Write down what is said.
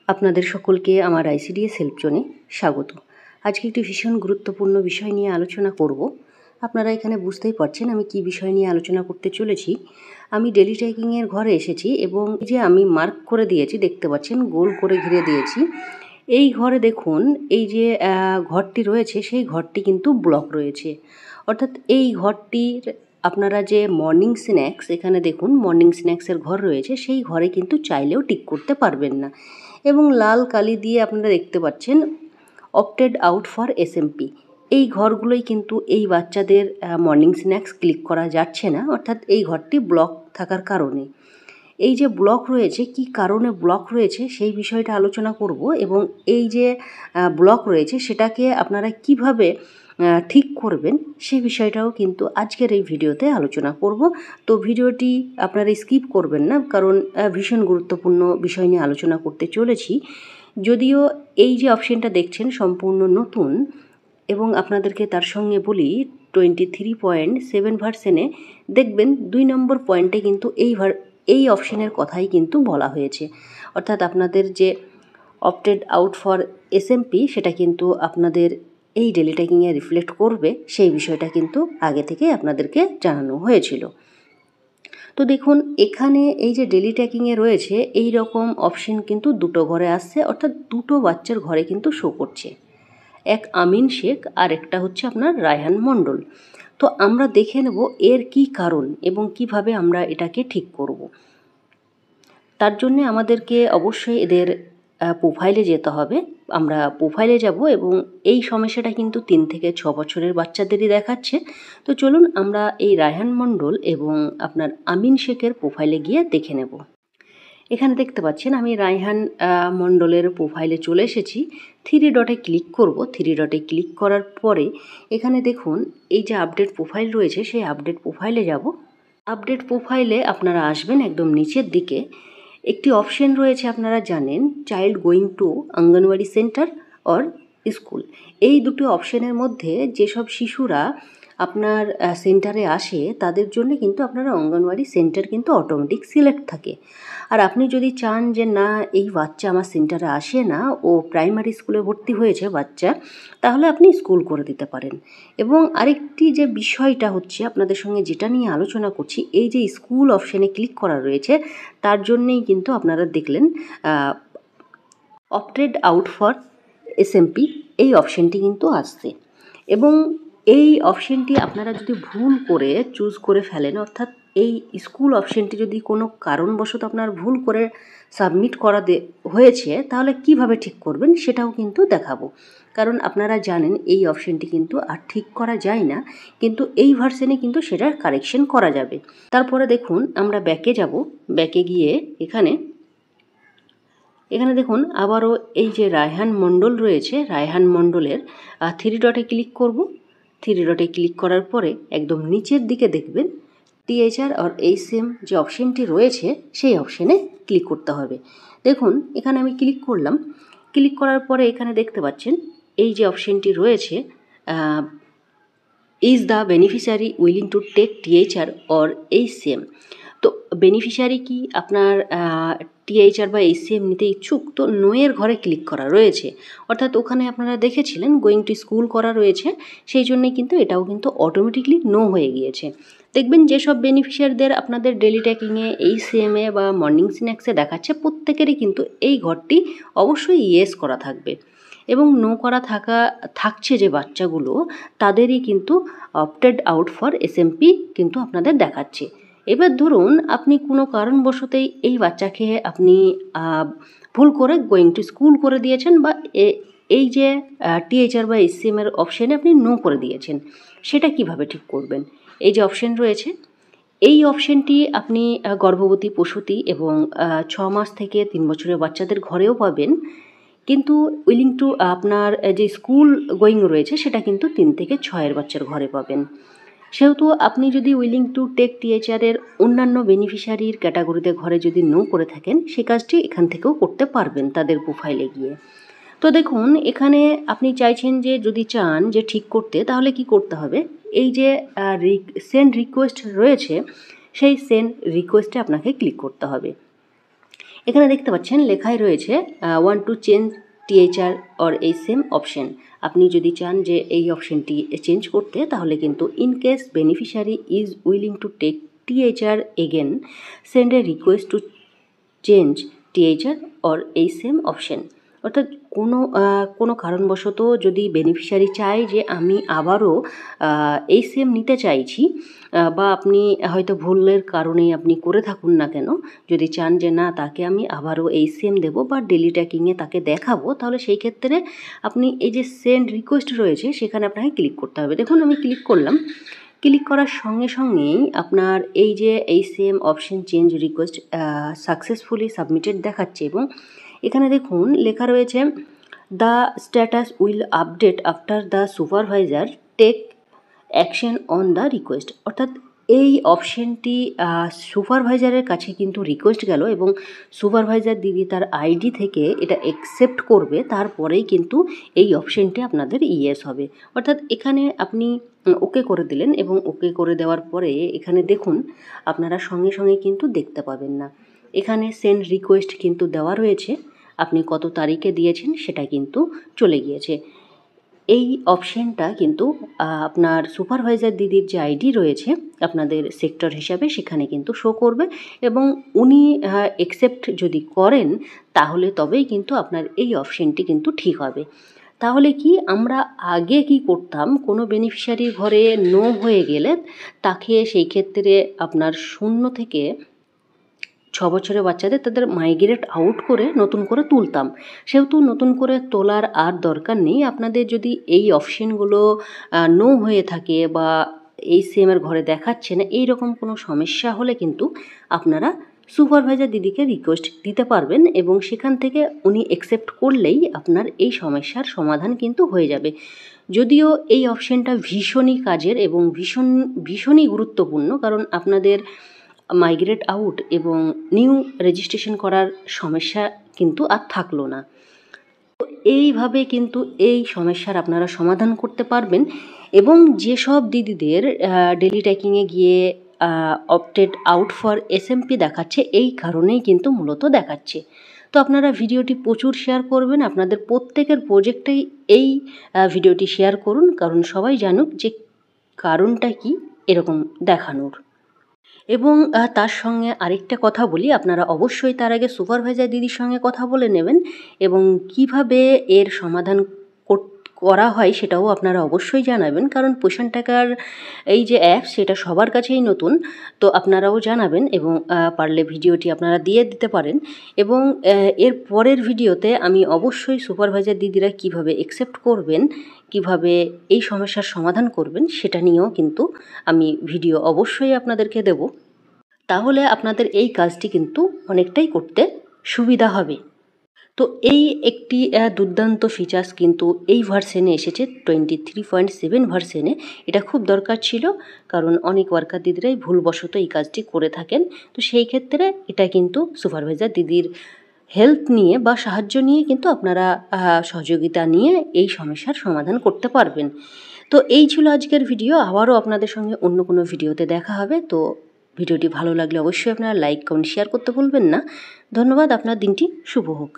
আপনাদের সকলকে আমার আইসিডিএস হেল্প জোনে স্বাগত। আজকে একটি ভীষণ গুরুত্বপূর্ণ বিষয় নিয়ে আলোচনা করব। আপনারা এখানে বুঝতেই পারছেন আমি কি বিষয় নিয়ে আলোচনা করতে চলেছি। আমি ডেলি ট্র্যাকিংয়ের ঘরে এসেছি এবং এই যে আমি মার্ক করে দিয়েছি, দেখতে পাচ্ছেন গোল করে ঘিরে দিয়েছি। এই ঘরে দেখুন এই যে ঘরটি রয়েছে সেই ঘরটি কিন্তু ব্লক রয়েছে, অর্থাৎ এই ঘরটির আপনারা যে মর্নিং স্ন্যাক্স, এখানে দেখুন মর্নিং স্ন্যাক্সের ঘর রয়েছে, সেই ঘরে কিন্তু চাইলেও টিক করতে পারবেন না। এবং লাল কালি দিয়ে আপনারা দেখতে পাচ্ছেন অপটেড আউট ফর এসএমপি, এই ঘরগুলোই কিন্তু এই বাচ্চাদের মর্নিং স্ন্যাক্স ক্লিক করা যাচ্ছে না, অর্থাৎ এই ঘরটি ব্লক থাকার কারণে। এই যে ব্লক রয়েছে, কি কারণে ব্লক রয়েছে সেই বিষয়টা আলোচনা করব এবং এই যে ব্লক রয়েছে সেটাকে আপনারা কিভাবে ঠিক করবেন সেই বিষয়টাও কিন্তু আজকের এই ভিডিওতে আলোচনা করব। তো ভিডিওটি আপনারা স্কিপ করবেন না, কারণ ভীষণ গুরুত্বপূর্ণ বিষয় নিয়ে আলোচনা করতে চলেছি। যদিও এই যে অপশানটা দেখছেন সম্পূর্ণ নতুন, এবং আপনাদেরকে তার সঙ্গে বলি 23.7 ভার্সনে দেখবেন 2 নম্বর পয়েন্টে কিন্তু এই অপশানের কথাই কিন্তু বলা হয়েছে, অর্থাৎ আপনাদের যে অপটেড আউট ফর এসএমপি সেটা কিন্তু আপনাদের এই ডেলি ট্র্যাকিংয়ে রিফ্লেক্ট করবে, সেই বিষয়টা কিন্তু আগে থেকে আপনাদেরকে জানানো হয়েছিল। তো দেখুন এখানে এই যে ডেলি ট্র্যাকিংয়ে রয়েছে এই রকম অপশন কিন্তু দুটো ঘরে আসছে, অর্থাৎ দুটো বাচ্চার ঘরে কিন্তু শো করছে, এক আমিন শেখ আর একটা হচ্ছে আপনার রায়হান মণ্ডল। তো আমরা দেখে নেব এর কি কারণ এবং কিভাবে আমরা এটাকে ঠিক করব। তার জন্যে আমাদেরকে অবশ্যই এদের প্রোফাইলে যেতে হবে। আমরা প্রোফাইলে যাব এবং এই সমস্যাটা কিন্তু 3 থেকে 6 বছরের বাচ্চাদেরই দেখাচ্ছে। তো চলুন আমরা এই রায়হান মণ্ডল এবং আপনার আমিন শেখের প্রোফাইলে গিয়ে দেখে নেব। এখানে দেখতে পাচ্ছেন আমি রায়হান মণ্ডলের প্রোফাইলে চলে এসেছি। 3 ডটে ক্লিক করব। 3 ডটে ক্লিক করার পরে এখানে দেখুন এই যে আপডেট প্রোফাইল রয়েছে সেই আপডেট প্রোফাইলে যাব। আপডেট প্রোফাইলে আপনারা আসবেন একদম নিচের দিকে, একটি অপশন রয়েছে আপনারা জানেন, child going to anganwadi centre or school. এই দুটো অপশনের মধ্যে যেসব শিশুরা আপনার সেন্টারে আসে তাদের জন্য কিন্তু আপনারা অঙ্গনওয়াড়ি সেন্টার কিন্তু অটোমেটিক সিলেক্ট থাকে। আর আপনি যদি চান যে না এই বাচ্চা আমার সেন্টারে আসে না, ও প্রাইমারি স্কুলে ভর্তি হয়েছে বাচ্চা, তাহলে আপনি স্কুল করে দিতে পারেন। এবং আরেকটি যে বিষয়টা হচ্ছে আপনাদের সঙ্গে যেটা নিয়ে আলোচনা করছি, এই যে স্কুল অপশানে ক্লিক করা রয়েছে তার জন্যেই কিন্তু আপনারা দেখলেন অপটেড আউট ফর এসএমপি এই অপশানটি কিন্তু আসছে। এবং এই অপশানটি আপনারা যদি ভুল করে চুজ করে ফেলেন, অর্থাৎ এই স্কুল অপশানটি যদি কোনো কারণবশত আপনার ভুল করে সাবমিট করা হয়েছে, তাহলে কিভাবে ঠিক করবেন সেটাও কিন্তু দেখাবো। কারণ আপনারা জানেন এই অপশানটি কিন্তু আর ঠিক করা যায় না, কিন্তু এই ভার্সনে কিন্তু সেটার কারেকশন করা যাবে। তারপরে দেখুন আমরা ব্যাকে যাব। ব্যাকে গিয়ে এখানে দেখুন আবারও এই যে রায়হান মণ্ডল রয়েছে, রায়হান মণ্ডলের 3 ডটে ক্লিক করব। 3 ডটে ক্লিক করার পরে একদম নিচের দিকে দেখবেন টিএইচআর আর এইচএম যে অপশানটি রয়েছে সেই অপশানে ক্লিক করতে হবে। দেখুন এখানে আমি ক্লিক করলাম। ক্লিক করার পরে এখানে দেখতে পাচ্ছেন এই যে অপশানটি রয়েছে, is the beneficiary willing to take THR or HM. তো বেনিফিশিয়ারি কি আপনার টিএইচআর বা এইচএম নিতে ইচ্ছুক, তো নোয়ের ঘরে ক্লিক করা রয়েছে, অর্থাৎ ওখানে আপনারা দেখেছিলেন গোয়িং টু স্কুল করা রয়েছে, সেই জন্যই কিন্তু এটাও কিন্তু অটোমেটিকলি নো হয়ে গিয়েছে। দেখবেন যেসব বেনিফিশিয়ারিদের আপনাদের ডেলি ট্র্যাকিংয়ে এইচএমে বা মর্নিং স্ন্যাক্সে দেখাচ্ছে প্রত্যেকেরই কিন্তু এই ঘরটি অবশ্যই ইয়েস করা থাকবে, এবং নো করা থাকছে যে বাচ্চাগুলো তাদেরই কিন্তু অপটেড আউট ফর এসএমপি কিন্তু আপনাদের দেখাচ্ছে। এবার ধরুন আপনি কোনো কারণবশতই এই বাচ্চাকে আপনি ভুল করে গোয়িং টু স্কুল করে দিয়েছেন, বা এই যে টিএইচআর বা এইচএমের অপশানে আপনি নো করে দিয়েছেন, সেটা কিভাবে ঠিক করবেন? এই যে অপশান রয়েছে এই অপশানটি আপনি গর্ভবতী প্রসূতি এবং 6 মাস থেকে 3 বছরের বাচ্চাদের ঘরেও পাবেন, কিন্তু উইলিং টু আপনার যে স্কুল গোয়িং রয়েছে সেটা কিন্তু 3 থেকে 6 বাচ্চার ঘরে পাবেন। সেহেতু আপনি যদি উইলিং টু টেক টিএইচআরের অন্যান্য বেনিফিশিয়ারির ক্যাটাগরিতে ঘরে যদি নো করে থাকেন, সে কাজটি এখান থেকেও করতে পারবেন তাদের প্রোফাইলে গিয়ে। তো দেখুন এখানে আপনি চাইছেন যে যদি চান যে ঠিক করতে, তাহলে কি করতে হবে, এই যে সেন্ড রিকোয়েস্ট রয়েছে সেই সেন্ড রিকোয়েস্টে আপনাকে ক্লিক করতে হবে। এখানে দেখতে পাচ্ছেন লেখাই রয়েছে want to change THR or এই সেম অপশন। আপনি যদি চান যে এই অপশনটি চেঞ্জ করতে, তাহলে কিন্তু in case beneficiary is willing to take THR again, send a request to change THR or এই সেম অপশন। অর্থাৎ কোনো কারণবশত যদি বেনিফিশিয়ারি চায় যে আমি আবারও এই সেম নিতে চাইছি, বা আপনি হয়তো ভুলের কারণেই আপনি করে থাকুন না কেন, যদি চান যে না তাকে আমি আবারও এই সেম দেবো বা ডেলি ট্র্যাকিংয়ে তাকে দেখাবো, তাহলে সেই ক্ষেত্রে আপনি এই যে সেন্ড রিকোয়েস্ট রয়েছে সেখানে আপনাকে ক্লিক করতে হবে। দেখুন আমি ক্লিক করলাম, ক্লিক করার সঙ্গে সঙ্গেই আপনার এই যে এই same option change request successfully submitted দেখাচ্ছে, এবং এখানে দেখুন লেখা রয়েছে the status will update after the supervisor take action on the request. অর্থাৎ এই অপশনটি সুপারভাইজারের কাছে কিন্তু রিকোয়েস্ট গেল, এবং সুপারভাইজার দিদি তার আইডি থেকে এটা অ্যাকসেপ্ট করবে, তারপরেই কিন্তু এই অপশনটি আপনাদের ইয়েস হবে। অর্থাৎ এখানে আপনি ওকে করে দিলেন, এবং ওকে করে দেওয়ার পরে এখানে দেখুন আপনারা সঙ্গে সঙ্গে কিন্তু দেখতে পাবেন না, এখানে সেন্ড রিকোয়েস্ট কিন্তু দেওয়া রয়েছে, আপনি কত তারিখে দিয়েছেন সেটা কিন্তু চলে গিয়েছে। এই অপশনটা কিন্তু আপনার সুপারভাইজার দিদির যে আইডি রয়েছে আপনাদের সেক্টর হিসাবে সেখানে কিন্তু শো করবে, এবং উনি অ্যাকসেপ্ট যদি করেন তাহলে তবেই কিন্তু আপনার এই অপশনটি কিন্তু ঠিক হবে। তাহলে কি আমরা আগে কি করতাম, কোনো বেনিফিশিয়ারির ঘরে নো হয়ে গেলে তাকে সেই ক্ষেত্রে আপনার 0 থেকে 6 বছরের বাচ্চাদের তাদের মাইগ্রেট আউট করে নতুন করে তুলতাম। সেহেতু নতুন করে তোলার আর দরকার নেই। আপনাদের যদি এই অপশনগুলো নো হয়ে থাকে বা এই সেমের ঘরে দেখাচ্ছে না, এই রকম কোনো সমস্যা হলে কিন্তু আপনারা সুপারভাইজার দিদিকে রিকোয়েস্ট দিতে পারবেন, এবং সেখান থেকে উনি অ্যাকসেপ্ট করলেই আপনার এই সমস্যার সমাধান কিন্তু হয়ে যাবে। যদিও এই অপশনটা ভীষণই কাজের এবং ভীষণই গুরুত্বপূর্ণ, কারণ আপনাদের মাইগ্রেট আউট এবং নিউ রেজিস্ট্রেশন করার সমস্যা কিন্তু আর থাকলো না। তো এইভাবে কিন্তু এই সমস্যার আপনারা সমাধান করতে পারবেন, এবং যেসব দিদিদের ডেলি ট্র্যাকিংয়ে গিয়ে অপটেড আউট ফর এসএমপি দেখাচ্ছে, এই কারণেই কিন্তু মূলত দেখাচ্ছে। তো আপনারা ভিডিওটি প্রচুর শেয়ার করবেন, আপনাদের প্রত্যেকের প্রজেক্টেই এই ভিডিওটি শেয়ার করুন, কারণ সবাই জানুক যে কারণটা কি এরকম দেখানোর। এবং তার সঙ্গে আরেকটা কথা বলি, আপনারা অবশ্যই তার আগে সুপারভাইজার দিদির সঙ্গে কথা বলে নেবেন, এবং কিভাবে এর সমাধান করা হয় সেটাও আপনারা অবশ্যই জানাবেন, কারণ পোষণ টাকার এই যে অ্যাপ সেটা সবার কাছেই নতুন, তো আপনারাও জানাবেন, এবং পারলে ভিডিওটি আপনারা দিয়ে দিতে পারেন। এবং এর পরের ভিডিওতে আমি অবশ্যই সুপারভাইজার দিদিরা কিভাবে অ্যাকসেপ্ট করবেন, কিভাবে এই সমস্যার সমাধান করবেন সেটা নিয়েও কিন্তু আমি ভিডিও অবশ্যই আপনাদেরকে দেব। তাহলে আপনাদের এই কাজটি কিন্তু অনেকটাই করতে সুবিধা হবে। তো এই একটি দুর্দান্ত ফিচার্স কিন্তু এই ভার্সনে এসেছে 23.7 ভার্সনে। এটা খুব দরকার ছিল, কারণ অনেক ওয়ার্কার দিদিরাই ভুলবশত এই কাজটি করে থাকেন। তো সেই ক্ষেত্রে এটা কিন্তু সুপারভাইজার দিদির হেল্প নিয়ে বা সাহায্য নিয়ে কিন্তু আপনারা সহযোগিতা নিয়ে এই সমস্যার সমাধান করতে পারবেন। তো এই ছিল আজকের ভিডিও, আবারও আপনাদের সঙ্গে অন্য কোনো ভিডিওতে দেখা হবে। তো ভিডিওটি ভালো লাগলে অবশ্যই আপনারা লাইক কমেন্ট শেয়ার করতে ভুলবেন না। ধন্যবাদ, আপনার দিনটি শুভ হোক।